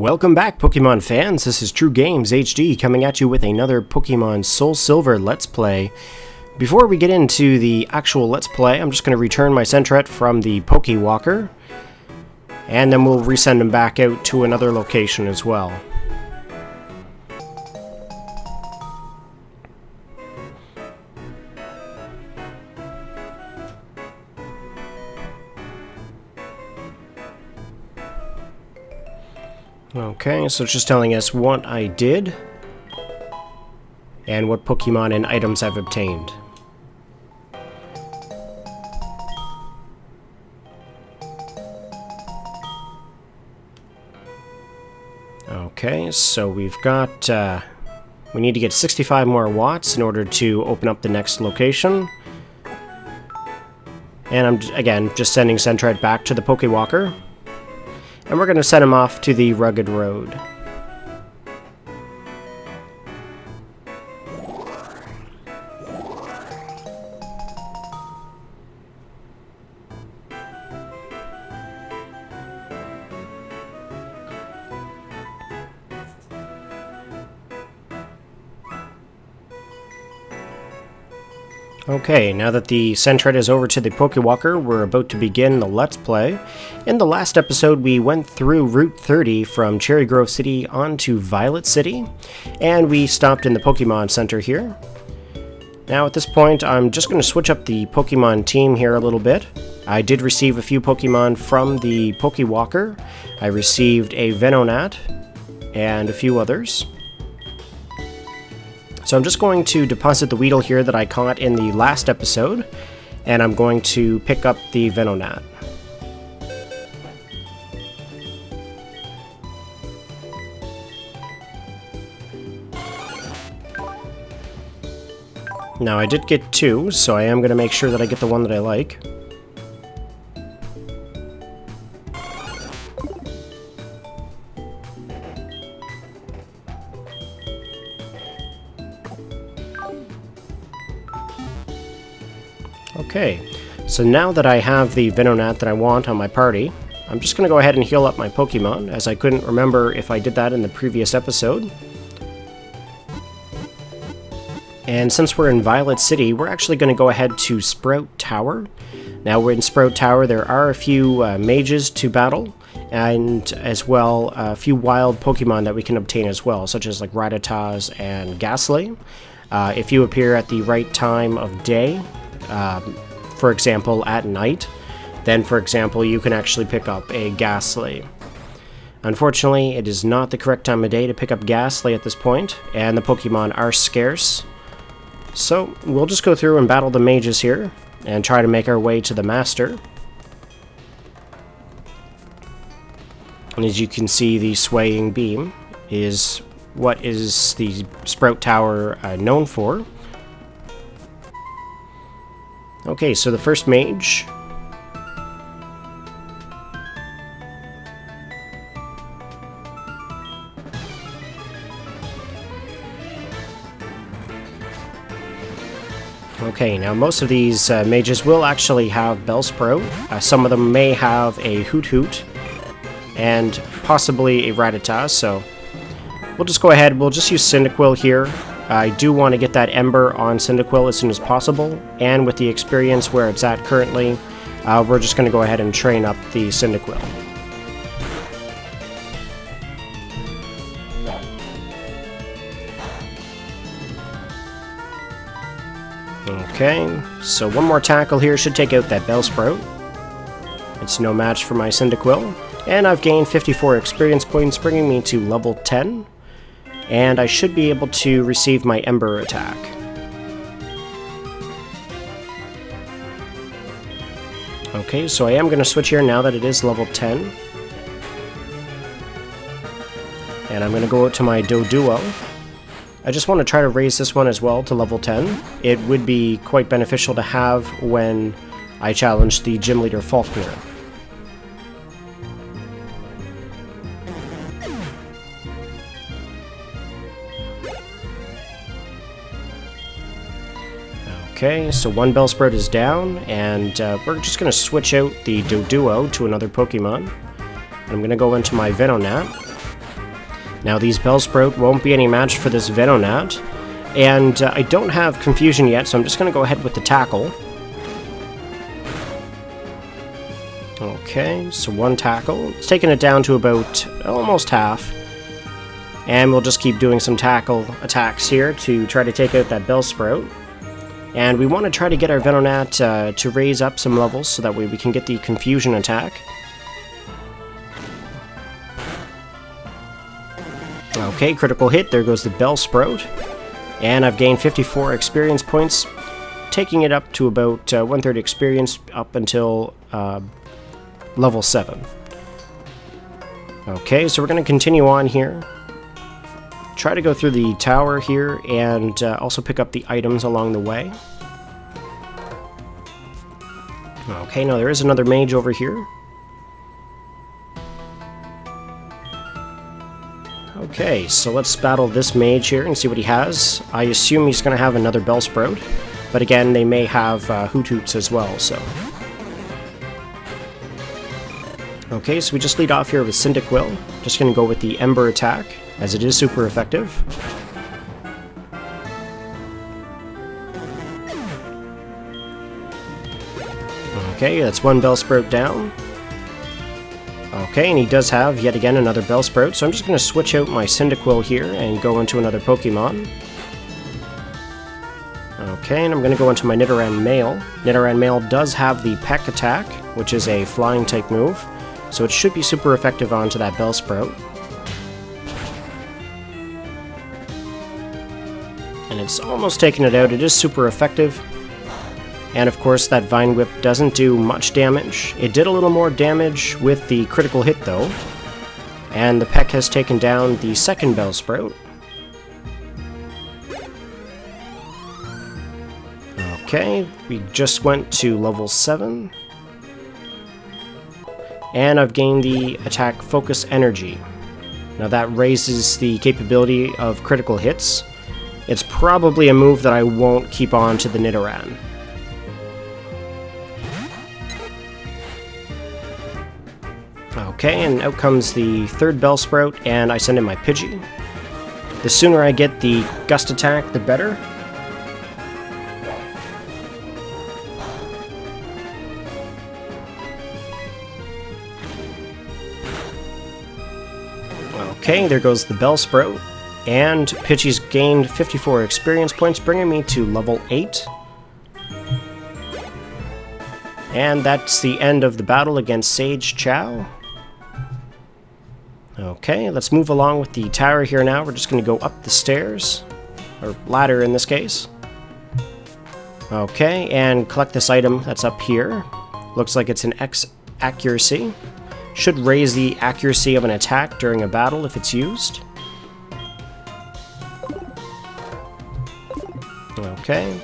Welcome back, Pokemon fans. This is TrueGaimzHD coming at you with another Pokemon Soul Silver Let's Play. Before we get into the actual Let's Play, I'm just going to return my Sentret from the Pokewalker, and then we'll resend him back out to another location as well. Okay, so it's just telling us what I did and what Pokemon and items I've obtained. Okay, so we've got, we need to get 65 more watts in order to open up the next location. And I'm, again, just sending Sentret back to the Pokewalker. And we're going to send him off to the rugged road. Okay, now that the Sentret is over to the Pokewalker, we're about to begin the Let's Play. In the last episode, we went through Route 30 from Cherry Grove City onto Violet City, and we stopped in the Pokemon Center here. Now at this point, I'm just going to switch up the Pokemon team here a little bit. I did receive a few Pokemon from the Pokewalker. I received a Venonat and a few others. So I'm just going to deposit the Weedle here that I caught in the last episode, and I'm going to pick up the Venonat. Now I did get two, so I am going to make sure that I get the one that I like. Okay, so now that I have the Venonat that I want on my party, I'm just going to go ahead and heal up my Pokemon, as I couldn't remember if I did that in the previous episode. And since we're in Violet City, we're actually going to go ahead to Sprout Tower. Now we're in Sprout Tower, there are a few mages to battle, and as well a few wild Pokemon that we can obtain as well, such as like Rattatas and Ghastly. If you appear at the right time of day, for example at night, then for example you can actually pick up a Ghastly. Unfortunately, it is not the correct time of day to pick up Ghastly at this point, and the Pokemon are scarce. So we'll just go through and battle the mages here and try to make our way to the Master. And as you can see, the Swaying Beam is what is the Sprout Tower known for. Okay, so the first mage. Okay, now most of these mages will actually have Bellsprout. Some of them may have a Hoot Hoot and possibly a Rattata, so we'll just go ahead, we'll just use Cyndaquil here. I do want to get that Ember on Cyndaquil as soon as possible, and with the experience where it's at currently, we're just going to go ahead and train up the Cyndaquil. Okay, so one more tackle here should take out that Bellsprout. It's no match for my Cyndaquil, and I've gained 54 experience points, bringing me to level 10. And I should be able to receive my Ember attack. Okay, so I am going to switch here now that it is level 10. And I'm going to go out to my Doduo. I just want to try to raise this one as well to level 10. It would be quite beneficial to have when I challenge the Gym Leader Faulkner. Okay, so one Bellsprout is down, and we're just going to switch out the Doduo to another Pokemon. I'm going to go into my Venonat. Now these Bellsprout won't be any match for this Venonat, and I don't have Confusion yet, so I'm just going to go ahead with the Tackle. Okay, so 1 Tackle. It's taking it down to about almost half. And we'll just keep doing some tackle attacks here to try to take out that Bellsprout. And we want to try to get our Venonat to raise up some levels so that way we can get the Confusion attack. Okay, critical hit. There goes the Bellsprout. And I've gained 54 experience points, taking it up to about 1/3 experience up until level 7. Okay, so we're going to continue on here. Try to go through the tower here and also pick up the items along the way. Okay, now there is another mage over here. Okay, so let's battle this mage here and see what he has. I assume he's going to have another Bellsprout, but again, they may have Hootoots as well, so... Okay, so we just lead off here with Cyndaquil. Just going to go with the Ember attack, as it is super effective. Okay, that's 1 Bellsprout down. Okay, and he does have, yet again, another Bellsprout, so I'm just going to switch out my Cyndaquil here and go into another Pokemon. Okay, and I'm going to go into my Nidoran Male. Nidoran Male does have the Peck attack, which is a flying type move, so it should be super effective onto that Bellsprout. And it's almost taken it out. It is super effective. And of course that Vine Whip doesn't do much damage. It did a little more damage with the critical hit though. And the Peck has taken down the second Bellsprout. Okay, we just went to level 7. And I've gained the attack Focus Energy. Now that raises the capability of critical hits. It's probably a move that I won't keep on to the Nidoran. Okay, and out comes the third Bellsprout, and I send in my Pidgey. The sooner I get the Gust attack, the better. Okay, there goes the Bellsprout, and Pidgey's gained 54 experience points, bringing me to level 8. And that's the end of the battle against Sage Chow. Okay, let's move along with the tower here now. We're just going to go up the stairs, or ladder in this case. Okay, and collect this item that's up here. Looks like it's an X accuracy. Should raise the accuracy of an attack during a battle if it's used. Okay.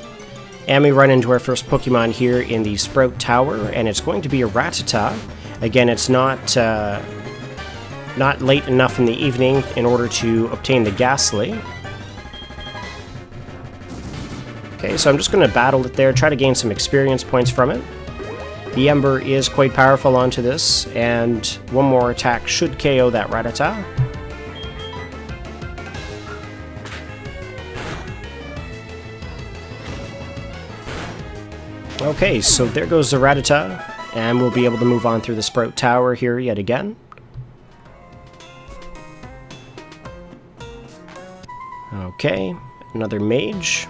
And we run into our first Pokemon here in the Sprout Tower, and it's going to be a Rattata. Again, it's not late enough in the evening in order to obtain the Ghastly. Okay, so I'm just going to battle it there, try to gain some experience points from it. The Ember is quite powerful onto this, and one more attack should KO that Rattata. Okay, so there goes the Rattata, and we'll be able to move on through the Sprout Tower here yet again. Okay, another Mage.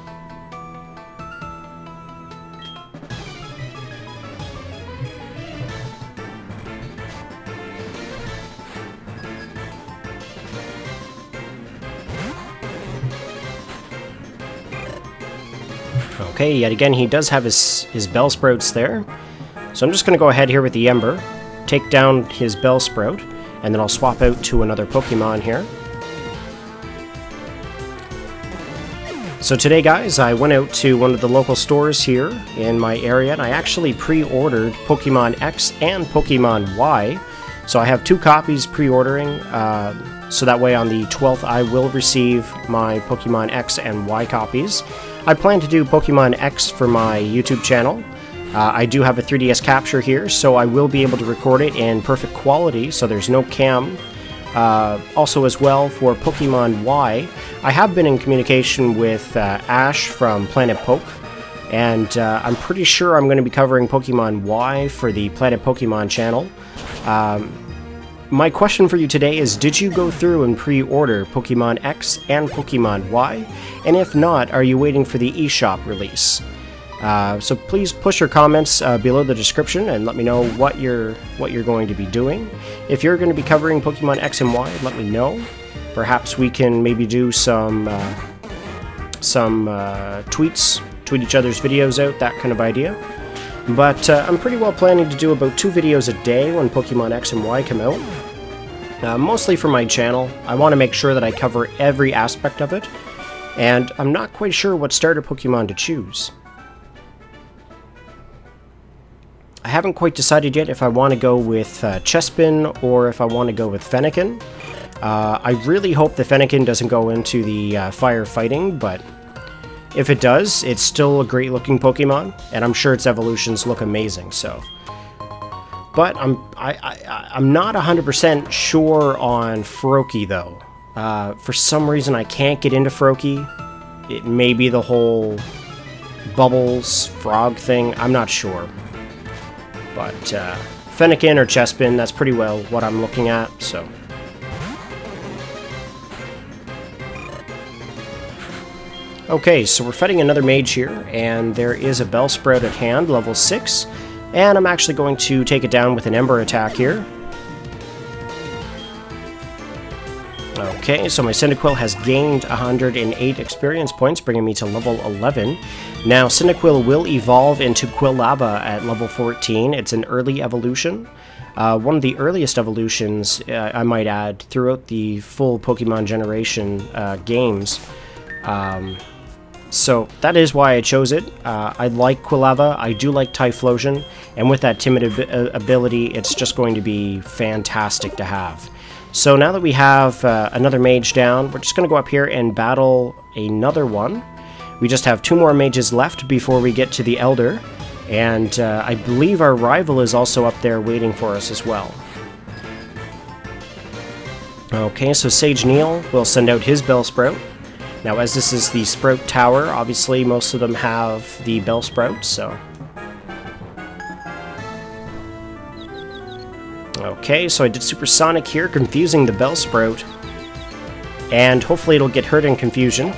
Okay, yet again he does have his Bellsprouts there. So I'm just going to go ahead here with the Ember, take down his Bellsprout, and then I'll swap out to another Pokemon here. So today, guys, I went out to one of the local stores here in my area, and I actually pre-ordered Pokemon X and Pokemon Y. So I have 2 copies pre-ordering, so that way on the 12th I will receive my Pokemon X and Y copies. I plan to do Pokemon X for my YouTube channel. I do have a 3DS capture here, so I will be able to record it in perfect quality, so there's no cam Also as well for Pokemon Y, I have been in communication with Ash from Planet Poke, and I'm pretty sure I'm going to be covering Pokemon Y for the Planet Pokemon channel. My question for you today is, did you go through and pre-order Pokemon X and Pokemon Y? And if not, are you waiting for the eShop release? So please push your comments below the description and let me know what you're going to be doing. If you're going to be covering Pokemon X and Y, let me know. Perhaps we can maybe do some tweets, tweet each other's videos out, that kind of idea. But I'm pretty well planning to do about 2 videos a day when Pokemon X and Y come out. Mostly for my channel. I want to make sure that I cover every aspect of it, and I'm not quite sure what starter Pokemon to choose. I haven't quite decided yet if I want to go with Chespin or if I want to go with Fennekin. I really hope the Fennekin doesn't go into the firefighting, but if it does, it's still a great looking Pokemon, and I'm sure its evolutions look amazing, so. But I'm not 100% sure on Froakie, though. For some reason, I can't get into Froakie. It may be the whole Bubbles frog thing. I'm not sure. But Fennekin or Chespin, that's pretty well what I'm looking at, so. Okay, so we're fighting another mage here, and there is a Bellsprout at hand, level 6. And I'm actually going to take it down with an Ember attack here. Okay, so my Cyndaquil has gained 108 experience points, bringing me to level 11. Now, Cyndaquil will evolve into Quilava at level 14. It's an early evolution. One of the earliest evolutions, I might add, throughout the full Pokemon generation games. So that is why I chose it. I like Quilava, I do like Typhlosion, and with that timid ability, it's just going to be fantastic to have. So now that we have another mage down, we're just going to go up here and battle another one. We just have 2 more mages left before we get to the Elder, and I believe our rival is also up there waiting for us as well. Okay, so Sage Neil will send out his Bellsprout. Now, as this is the Sprout Tower, obviously most of them have the Bellsprout, so. Okay, so I did Supersonic here, confusing the Bellsprout, and hopefully it'll get hurt in confusion.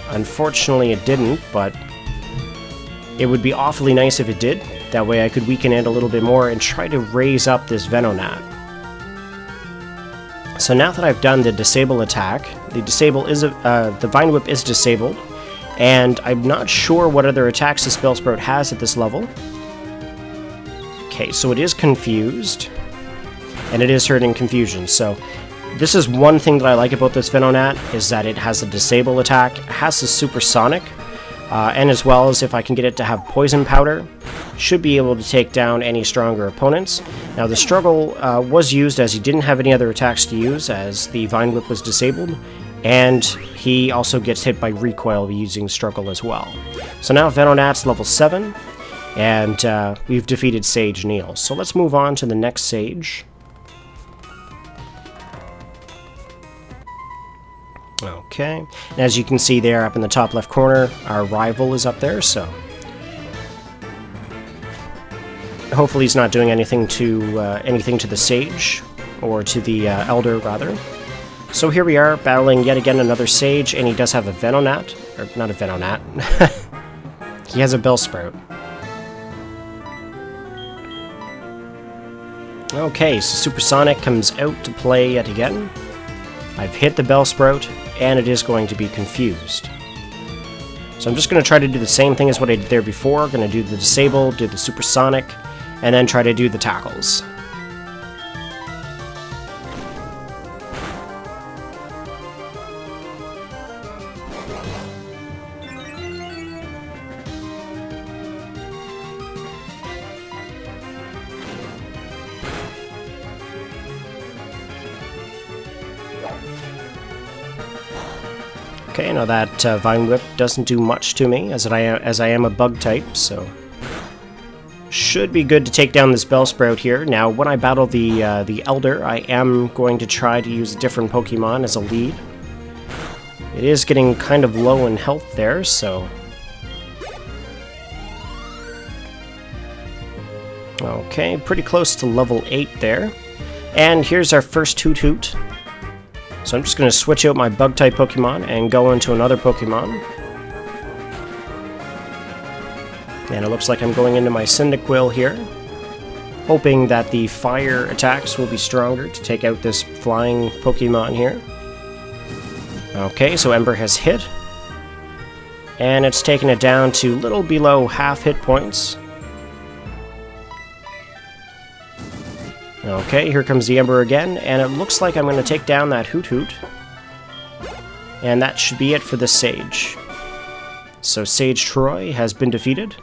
Unfortunately, it didn't, but it would be awfully nice if it did. That way I could weaken it a little bit more and try to raise up this Venonat. So now that I've done the disable attack, the Vine Whip is disabled, and I'm not sure what other attacks this Bellsprout has at this level. Okay, so it is confused, and it is hurting confusion. So this is one thing that I like about this Venonat, is that it has a disable attack, it has the Supersonic, and as well as if I can get it to have Poison Powder, should be able to take down any stronger opponents. Now the Struggle was used as he didn't have any other attacks to use, as the Vine Whip was disabled, and he also gets hit by Recoil using Struggle as well. So now Venonat's level 7, and we've defeated Sage Neil. So let's move on to the next Sage. Okay, and as you can see there up in the top left corner, our rival is up there, so hopefully he's not doing anything to the Sage, or to the Elder rather. So here we are battling yet again another Sage, and he does have a Venonat, or not a Venonat. He has a Bellsprout. Okay, so Supersonic comes out to play yet again. I've hit the Bellsprout, and it is going to be confused. So I'm just going to try to do the same thing as what I did there before. I'm going to do the Disable, do the Supersonic, and then try to do the Tackles. Okay, now that Vine Whip doesn't do much to me, as I am a bug type, so. should be good to take down this Bellsprout here. Now, when I battle the Elder, I am going to try to use a different Pokemon as a lead. It is getting kind of low in health there, so... Okay, pretty close to level 8 there. And here's our first Hoot Hoot. So I'm just going to switch out my Bug-type Pokemon and go into another Pokemon. And it looks like I'm going into my Cyndaquil here, hoping that the fire attacks will be stronger to take out this flying Pokemon here. Okay, so Ember has hit. And it's taken it down to a little below half hit points. Okay, here comes the Ember again, and it looks like I'm going to take down that Hoot Hoot. And that should be it for the Sage. So Sage Troy has been defeated,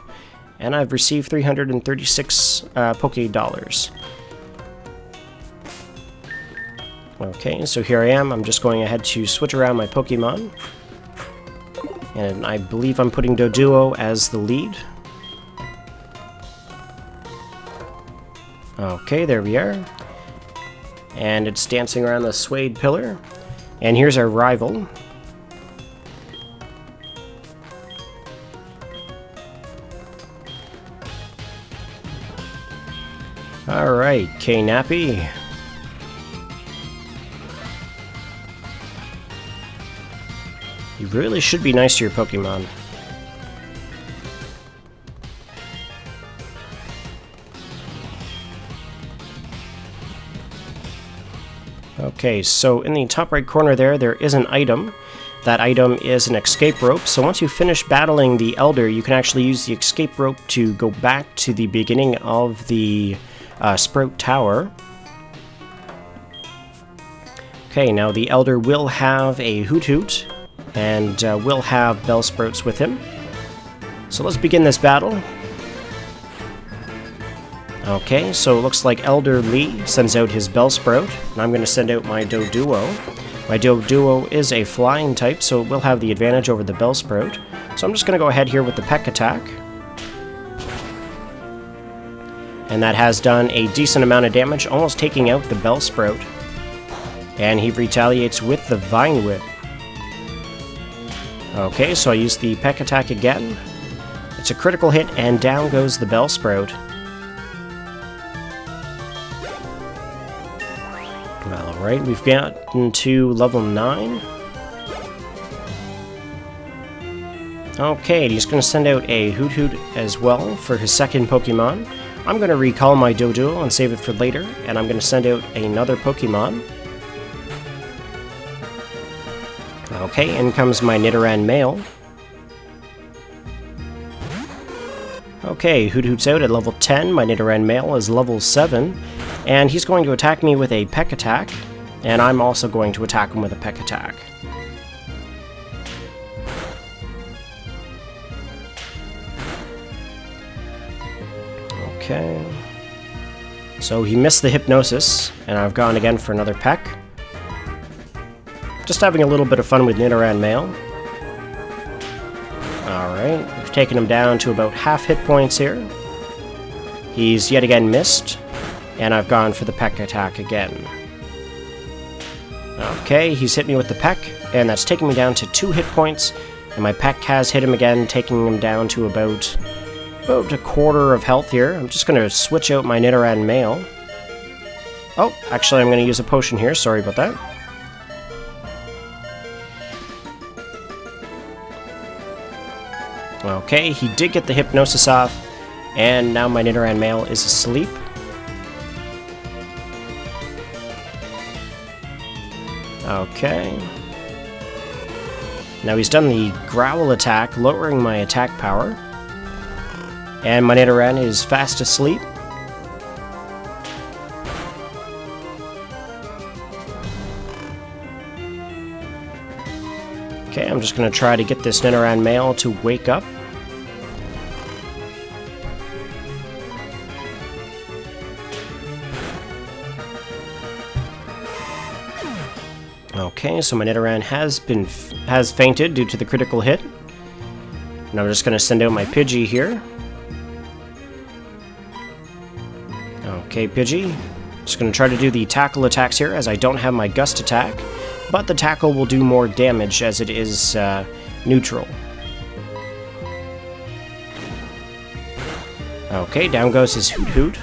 and I've received 336 Poké Dollars. Okay, so here I am. I'm just going ahead to switch around my Pokemon. And I believe I'm putting Doduo as the lead. Okay, there we are. And it's dancing around the Suede Pillar. And here's our rival. Alright, K.Nappy. You really should be nice to your Pokemon. Okay, so in the top right corner there is an item. That item is an escape rope, so once you finish battling the Elder, you can actually use the escape rope to go back to the beginning of the Sprout Tower. Okay, now the Elder will have a Hoot Hoot, and will have Bellsprouts with him. So let's begin this battle. Okay, so it looks like Elder Lee sends out his Bellsprout, and I'm going to send out my Doduo. My Doduo is a flying type, so it will have the advantage over the Bellsprout. So I'm just going to go ahead here with the Peck Attack. And that has done a decent amount of damage, almost taking out the Bellsprout. And he retaliates with the Vine Whip. Okay, so I use the Peck Attack again. It's a critical hit, and down goes the Bellsprout. Alright, we've gotten to level 9. Okay, he's going to send out a Hoot Hoot as well for his second Pokemon. I'm going to recall my Doduo and save it for later, and I'm going to send out another Pokemon. Okay, in comes my Nidoran male. Okay, Hoot Hoot's out at level 10, my Nidoran male is level 7, and he's going to attack me with a Peck Attack, and I'm also going to attack him with a Peck Attack. Okay. So he missed the Hypnosis, and I've gone again for another Peck. Just having a little bit of fun with Nidoran male. Alright, we've taken him down to about half hit points here. He's yet again missed, and I've gone for the Peck Attack again. Okay, he's hit me with the Peck, and that's taking me down to 2 hit points, and my Peck has hit him again, taking him down to about a quarter of health here. I'm just going to switch out my Nidoran male. Oh, actually I'm going to use a potion here, sorry about that. Okay, he did get the Hypnosis off, and now my Nidoran male is asleep. Okay. Now he's done the Growl attack, lowering my attack power. And my Nidoran is fast asleep. Okay, I'm just going to try to get this Nidoran male to wake up. Okay, so my Nidoran has fainted due to the critical hit. And I'm just going to send out my Pidgey here. Okay, Pidgey. Just going to try to do the tackle attacks here as I don't have my gust attack, but the tackle will do more damage as it is neutral. Okay, down goes his Hoot Hoot,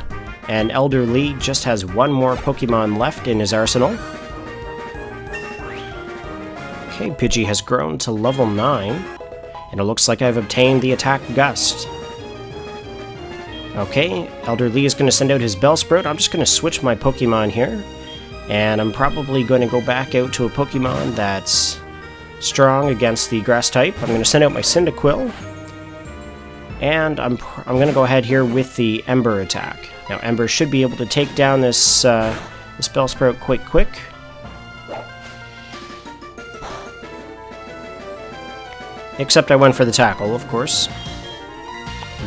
and Elder Lee just has one more Pokemon left in his arsenal. Okay, Pidgey has grown to level 9, and it looks like I've obtained the attack Gust. Okay, Elder Lee is going to send out his Bellsprout. I'm just going to switch my Pokemon here, and I'm probably going to go back out to a Pokemon that's strong against the Grass type. I'm going to send out my Cyndaquil, and I'm going to go ahead here with the Ember attack. Now, Ember should be able to take down this Bellsprout quite quick. Except I went for the tackle, of course.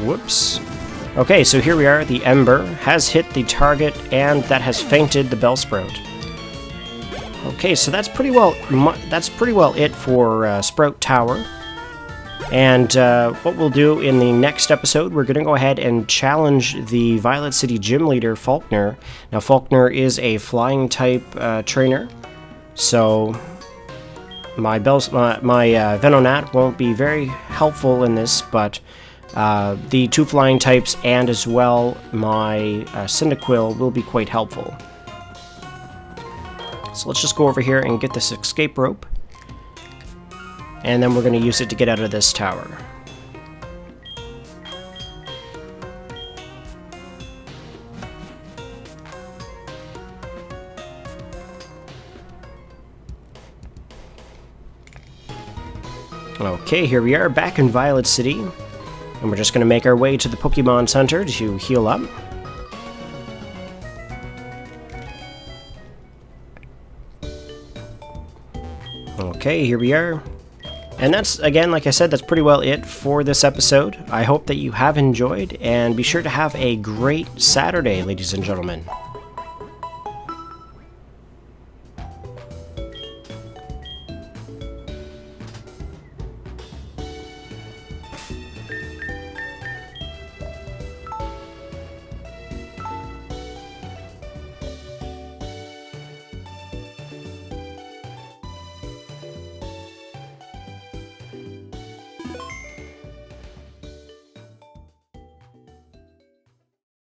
Whoops. Okay, so here we are. The Ember has hit the target, and that has fainted the Bellsprout. Okay, so that's pretty well it for Sprout Tower. And what we'll do in the next episode, we're going to go ahead and challenge the Violet City gym leader, Faulkner. Now, Faulkner is a flying type trainer, so my Venonat won't be very helpful in this, but the two flying types and as well my Cyndaquil will be quite helpful. So let's just go over here and get this escape rope, and then we're going to use it to get out of this tower. Okay, here we are back in Violet City, and we're just going to make our way to the Pokemon Center to heal up. Okay, here we are. And that's, again, like I said, that's pretty well it for this episode. I hope that you have enjoyed, and be sure to have a great Saturday, ladies and gentlemen.